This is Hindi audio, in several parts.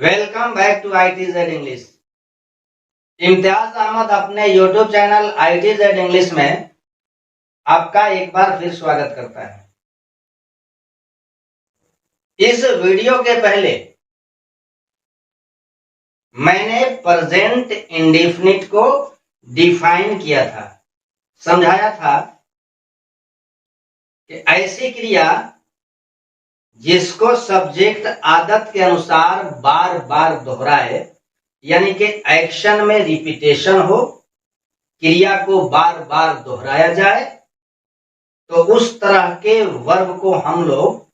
Welcome back to ITZ English. Imtiaz Ahmed अपने यूट्यूब चैनल ITZ इंग्लिश में आपका एक बार फिर स्वागत करता है। इस वीडियो के पहले मैंने प्रेजेंट इंडेफिनिट को डिफाइन किया था, समझाया था कि ऐसी क्रिया जिसको सब्जेक्ट आदत के अनुसार बार बार दोहराए, यानी कि एक्शन में रिपीटेशन हो, क्रिया को बार बार दोहराया जाए, तो उस तरह के वर्ब को हम लोग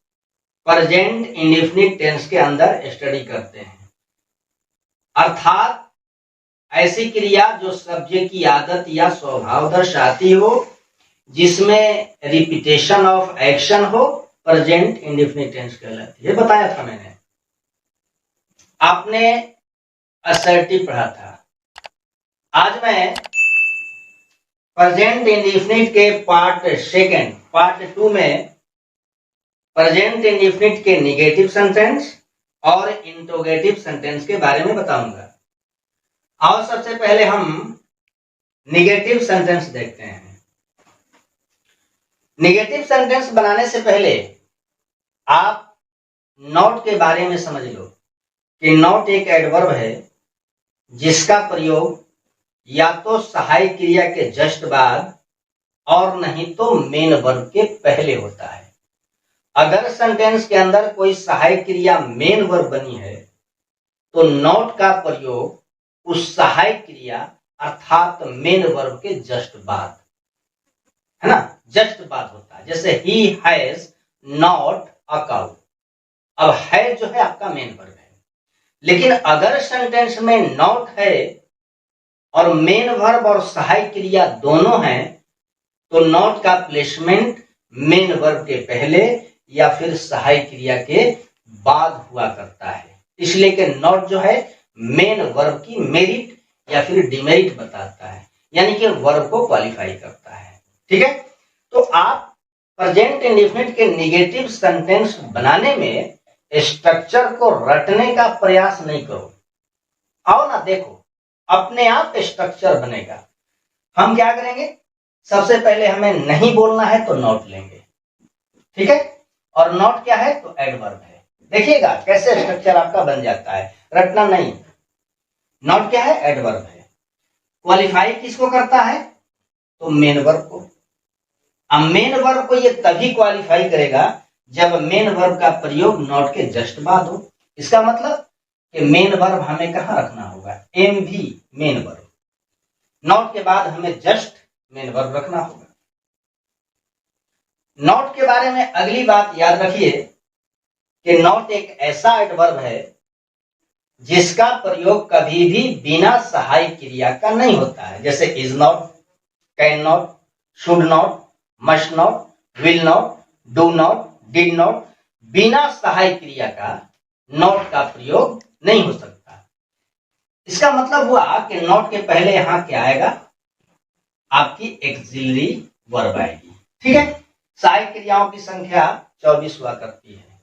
प्रेजेंट इंडेफिनिट टेंस के अंदर स्टडी करते हैं। अर्थात ऐसी क्रिया जो सब्जेक्ट की आदत या स्वभाव दर्शाती हो, जिसमें रिपीटेशन ऑफ एक्शन हो, प्रेजेंट इंडेफिनिट टेंस कहलाती है। बताया था मैंने, आपने असर्टिव पढ़ा था। आज मैं प्रेजेंट इंडेफिनिट के पार्ट 2 में प्रेजेंट इंडेफिनिट के नेगेटिव सेंटेंस और इंट्रोगेटिव सेंटेंस के बारे में बताऊंगा। और सबसे पहले हम नेगेटिव सेंटेंस देखते हैं। नेगेटिव सेंटेंस बनाने से पहले आप नॉट के बारे में समझ लो कि नॉट एक एडवर्ब है जिसका प्रयोग या तो सहायक क्रिया के जस्ट बाद और नहीं तो मेन वर्ब के पहले होता है। अगर सेंटेंस के अंदर कोई सहायक क्रिया मेन वर्ब बनी है तो नॉट का प्रयोग उस सहायक क्रिया अर्थात मेन वर्ब के जस्ट बाद, है ना, जस्ट बाद होता है। जैसे he has not a cow. अब है जो है आपका मेन वर्ब है, लेकिन अगर सेंटेंस में नॉट है और मेन वर्ब और सहायक क्रिया दोनों हैं तो नॉट का प्लेसमेंट मेन वर्ब के पहले या फिर सहायक क्रिया के बाद हुआ करता है। इसलिए कि नॉट जो है मेन वर्ब की मेरिट या फिर डिमेरिट बताता है, यानी कि वर्ब को क्वालिफाई करता है। ठीक है, तो आप प्रेजेंट इंडेफिनिट के नेगेटिव सेंटेंस बनाने में स्ट्रक्चर को रटने का प्रयास नहीं करो। आओ ना, देखो अपने आप स्ट्रक्चर बनेगा। हम क्या करेंगे, सबसे पहले हमें नहीं बोलना है तो नॉट लेंगे, ठीक है, और नॉट क्या है तो एडवर्ब है। देखिएगा कैसे स्ट्रक्चर आपका बन जाता है, रटना नहीं। नॉट क्या है, एडवर्ब है। क्वालिफाई किसको करता है तो मेन वर्ब को। अब मेन वर्ब को ये तभी क्वालिफाई करेगा जब मेन वर्ब का प्रयोग नॉट के जस्ट बाद हो। इसका मतलब कि मेन वर्ब हमें कहां रखना होगा, एम भी मेन वर्ब, नॉट के बाद हमें जस्ट मेन वर्ब रखना होगा। नॉट के बारे में अगली बात याद रखिए कि नॉट एक ऐसा एडवर्ब है जिसका प्रयोग कभी भी बिना सहायक क्रिया का नहीं होता है। जैसे is not, can not, should not, must not, will not, do not, did not, बिना सहायक क्रिया का नॉट का प्रयोग नहीं हो सकता। इसका मतलब हुआ कि नॉट के पहले यहां क्या आएगा, आपकी एक्सिलरी वर्ब आएगी। ठीक है, सहायक क्रियाओं की संख्या 24 हुआ करती है।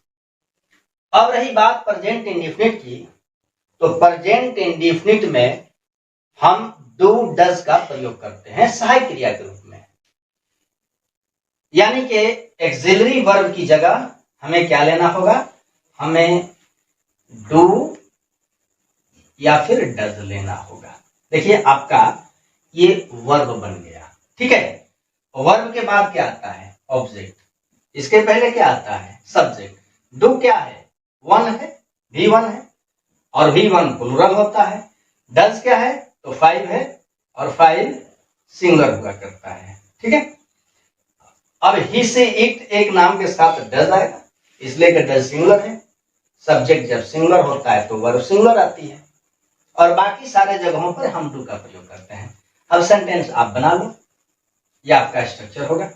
अब रही बात प्रेजेंट इंडेफिनिट की, तो प्रेजेंट इंडेफिनिट में हम डू डज का प्रयोग करते हैं सहायक क्रिया के रूप में, यानी कि एक्सिलरी वर्ब की जगह हमें क्या लेना होगा, हमें डू या फिर डज लेना होगा। देखिए आपका ये वर्ब बन गया। ठीक है, वर्ब के बाद क्या आता है, ऑब्जेक्ट। इसके पहले क्या आता है, सब्जेक्ट। डू क्या है, वन है, भी वन है, और भी वन प्लूरल होता है। डज क्या है तो फाइव है, और फाइव सिंगुलर हुआ करता है। ठीक है, अब ही से इट एक नाम के साथ डज आएगा, इसलिए कि डज सिंगुलर है। सब्जेक्ट जब सिंगुलर होता है तो वर्ब सिंगुलर आती है, और बाकी सारे जगहों पर हम डू का प्रयोग करते हैं। अब सेंटेंस आप बना लो, यह आपका स्ट्रक्चर होगा।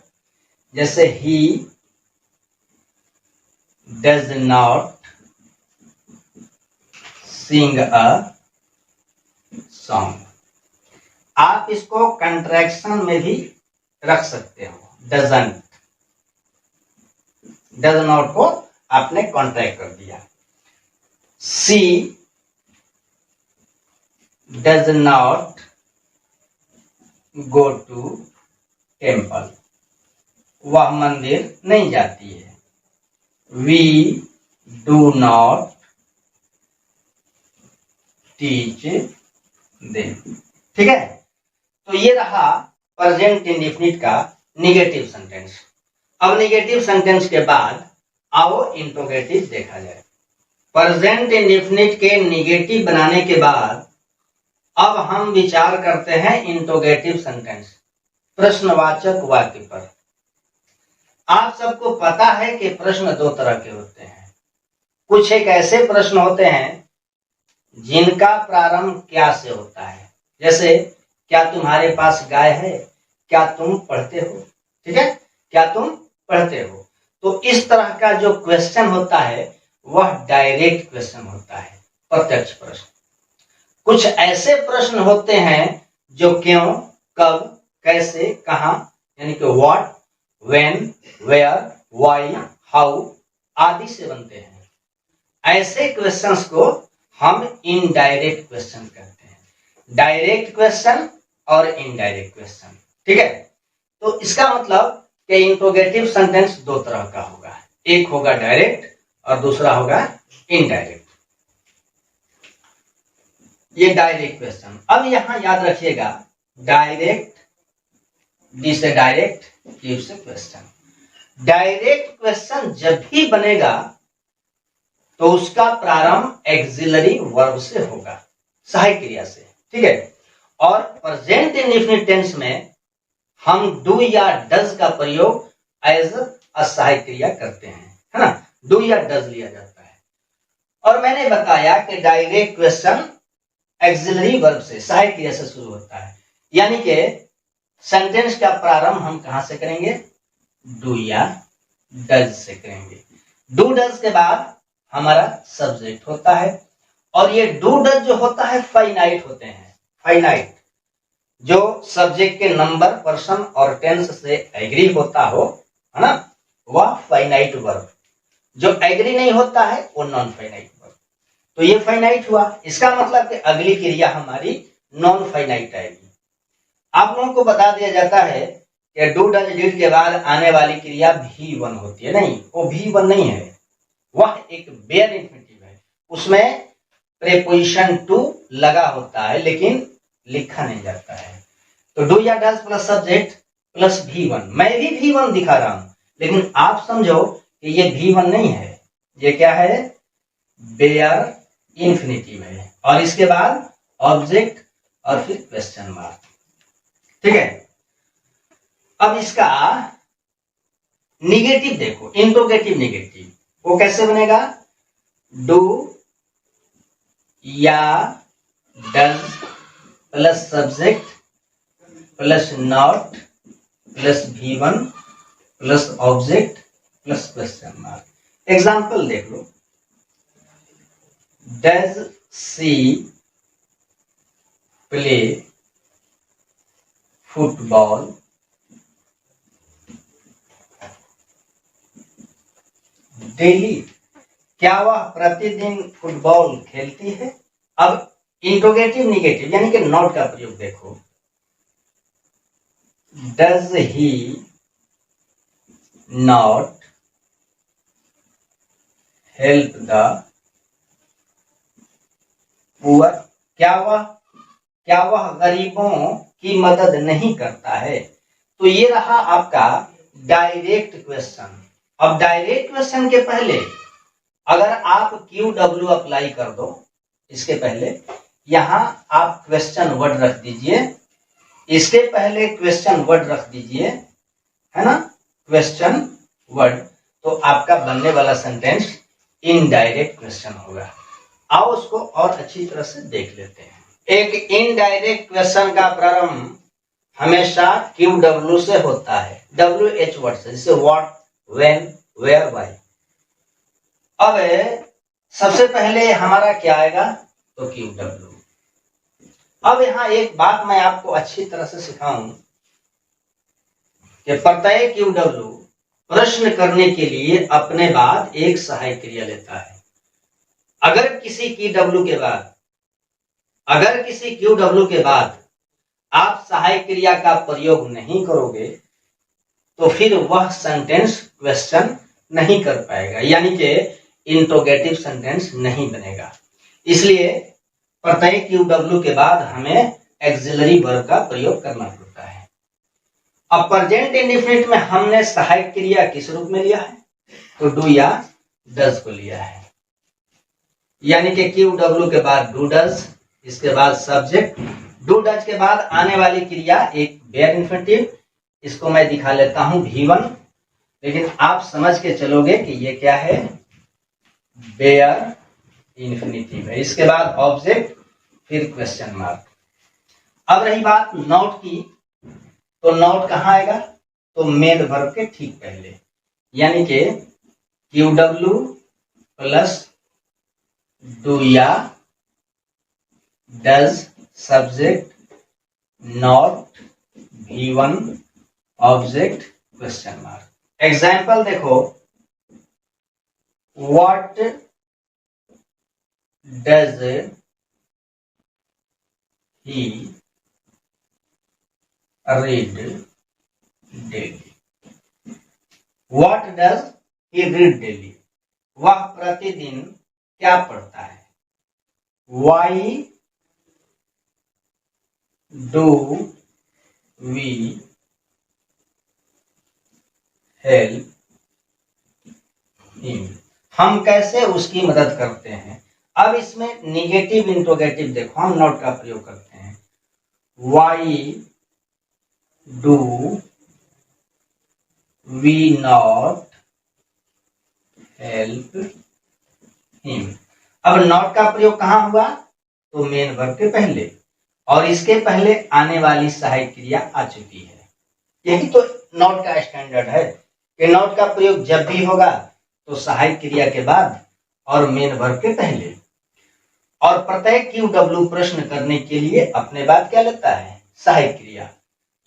जैसे he does not sing a song. आप इसको कंट्रैक्शन में भी रख सकते हो, डजंट, डज नॉट को आपने कॉन्ट्रैक्ट कर दिया। She does not go to temple, वह मंदिर नहीं जाती है। We do not teach them. ठीक है, तो ये रहा प्रेजेंट इंडेफिनिट का निगेटिव सेंटेंस। अब निगेटिव सेंटेंस के बाद आओ इंट्रोगेटिव देखा जाए। प्रेजेंट इंडेफिनिट के निगेटिव बनाने के बाद अब हम विचार करते हैं इंट्रोगेटिव सेंटेंस, प्रश्नवाचक वाक्य पर। आप सबको पता है कि प्रश्न दो तरह के होते हैं। कुछ एक ऐसे प्रश्न होते हैं जिनका प्रारंभ क्या से होता है, जैसे क्या तुम्हारे पास गाय है, क्या तुम पढ़ते हो। ठीक है, क्या तुम पढ़ते हो। तो इस तरह का जो क्वेश्चन होता है वह डायरेक्ट क्वेश्चन होता है, प्रत्यक्ष प्रश्न। कुछ ऐसे प्रश्न होते हैं जो क्यों, कब, कैसे, कहां, यानी कि what, when, where, why, how आदि से बनते हैं। ऐसे क्वेश्चंस को हम इनडायरेक्ट क्वेश्चन कहते हैं। डायरेक्ट क्वेश्चन और इनडायरेक्ट क्वेश्चन। ठीक है, तो इसका मतलब कि इंट्रोगेटिव सेंटेंस दो तरह का होगा, एक होगा डायरेक्ट और दूसरा होगा इनडायरेक्ट। ये डायरेक्ट क्वेश्चन। अब यहां याद रखिएगा, डायरेक्ट, डी से डायरेक्ट, क्यू से क्वेश्चन। डायरेक्ट क्वेश्चन जब भी बनेगा तो उसका प्रारंभ एक्सिलरी वर्ब से होगा, सहायक क्रिया से। ठीक है, और प्रेजेंट इंडेफिनिट टेंस में हम डू या डज का प्रयोग एज अ सहायक क्रिया करते हैं, है ना। डू या डज लिया जाता है। और मैंने बताया कि डायरेक्ट क्वेश्चन एक्सिलरी वर्ब से, सहायक क्रिया से शुरू होता है, यानी कि सेंटेंस का प्रारंभ हम कहां से करेंगे, डू या डज से करेंगे। डू डज के बाद हमारा सब्जेक्ट होता है, और ये डू डज जो होता है फाइनाइट होते हैं। फाइनाइट जो सब्जेक्ट के नंबर, पर्सन और टेंस से एग्री होता हो, है ना, वह फाइनाइट वर्ब। जो एग्री नहीं होता है वो नॉन फाइनाइट वर्ब। तो ये फाइनाइट हुआ, इसका मतलब कि अगली क्रिया हमारी नॉन फाइनाइट आएगी। आप लोगों को बता दिया जाता है कि डू डज डिड के बाद आने वाली क्रिया V1 होती है। नहीं, वो V1 नहीं है, वह एक बेयर इंफिनिटिव है। उसमें प्रीपोजिशन टू लगा होता है लेकिन लिखा नहीं जाता है। तो डू या does plus subject plus V1। मैं भी V1 दिखा रहा हूं, लेकिन आप समझो कि ये V1 नहीं है, ये क्या है, बेयर इंफिनिटिव है। और इसके बाद ऑब्जेक्ट और फिर क्वेश्चन मार्क। ठीक है, अब इसका निगेटिव देखो, इंट्रोगेटिव निगेटिव, वो कैसे बनेगा, डू या does plus subject plus not plus V1 plus object plus question mark. Example देख लो, does she play football daily, क्या वह प्रतिदिन फुटबॉल खेलती है। अब इंट्रोगेटिव निगेटिव यानी कि नॉट का प्रयोग देखो, does he not help the poor, क्या वह गरीबों की मदद नहीं करता है। तो ये रहा आपका डायरेक्ट क्वेश्चन। अब डायरेक्ट क्वेश्चन के पहले अगर आप QW अप्लाई कर दो, इसके पहले यहां आप क्वेश्चन वर्ड रख दीजिए, इसके पहले क्वेश्चन वर्ड रख दीजिए, है ना, क्वेश्चन वर्ड, तो आपका बनने वाला सेंटेंस इनडायरेक्ट क्वेश्चन होगा। आओ उसको और अच्छी तरह से देख लेते हैं। एक इनडायरेक्ट क्वेश्चन का प्रारंभ हमेशा QW से होता है, WH वर्ड से, जैसे व्हाट, व्हेन, वेयर, व्हाई। अब सबसे पहले हमारा क्या आएगा, तो QW। अब यहां एक बात मैं आपको अच्छी तरह से सिखाऊं कि प्रत्यय QW प्रश्न करने के लिए अपने बाद एक सहायक क्रिया लेता है। अगर किसी QW के बाद अगर किसी QW के बाद आप सहायक क्रिया का प्रयोग नहीं करोगे तो फिर वह सेंटेंस क्वेश्चन नहीं कर पाएगा, यानी कि इंट्रोगेटिव सेंटेंस नहीं बनेगा। इसलिए प्रत्येक QW के बाद हमें एक्सिलरी वर्ब का प्रयोग करना पड़ता है। अब प्रेजेंट इंडेफिनिट में हमने सहायक क्रिया किस रूप में लिया है? तो डू या डज को लिया है, यानी कि QW के बाद डू डज, इसके बाद सब्जेक्ट, डू डज के बाद आने वाली क्रिया एक बेयर इंफिनिटिव, इसको मैं दिखा लेता हूं V1, लेकिन आप समझ के चलोगे कि ये क्या है, बेयर इंफिनिटिव है। इसके बाद ऑब्जेक्ट, फिर क्वेश्चन मार्क। अब रही बात नॉट की, तो नॉट कहाँ आएगा? तो मेन वर्ब के ठीक पहले, यानी कि QW प्लस डू या does subject not V1 object question mark. Example देखो, what does he read daily? What does he read daily? वह प्रतिदिन क्या पढ़ता है? Why do we help him? हम कैसे उसकी मदद करते हैं? अब इसमें निगेटिव इंट्रोगेटिव देखो, हम नॉट का प्रयोग करते हैं। Why do we not help him? अब नॉट का प्रयोग कहां हुआ? तो मेन वर्ब के पहले, और इसके पहले आने वाली सहायक क्रिया आ चुकी है। यही तो नॉट का स्टैंडर्ड है कि नॉट का प्रयोग जब भी होगा तो सहायक क्रिया के बाद और मेन वर्ब के पहले। और प्रत्येक QW प्रश्न करने के लिए अपने बाद क्या लेता है? सहायक क्रिया।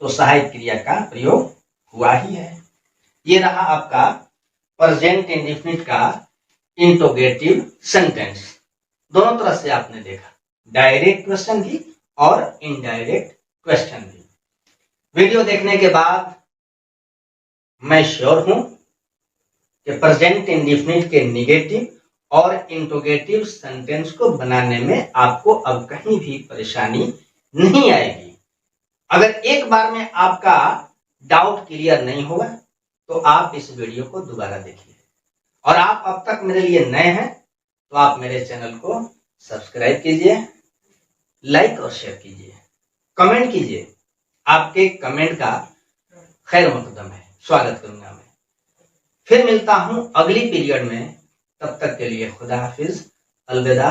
तो सहायक क्रिया का प्रयोग हुआ ही है। ये रहा आपका प्रेजेंट इंडेफिनिट का इंट्रोगेटिव सेंटेंस। दोनों तरह से आपने देखा, डायरेक्ट क्वेश्चन भी और इनडायरेक्ट क्वेश्चन भी। वीडियो देखने के बाद मैं श्योर हूं कि प्रेजेंट इंडेफिनिट के निगेटिव और इंट्रोगेटिव सेंटेंस को बनाने में आपको अब कहीं भी परेशानी नहीं आएगी। अगर एक बार में आपका डाउट क्लियर नहीं होगा तो आप इस वीडियो को दोबारा देखिए, और आप अब तक मेरे लिए नए हैं तो आप मेरे चैनल को सब्सक्राइब कीजिए, लाइक और शेयर कीजिए, कमेंट कीजिए। आपके कमेंट का खैर मकदम है, स्वागत करूंगा मैं। फिर मिलता हूं अगली पीरियड में, तब तक के लिए खुदा हाफिज, अलविदा।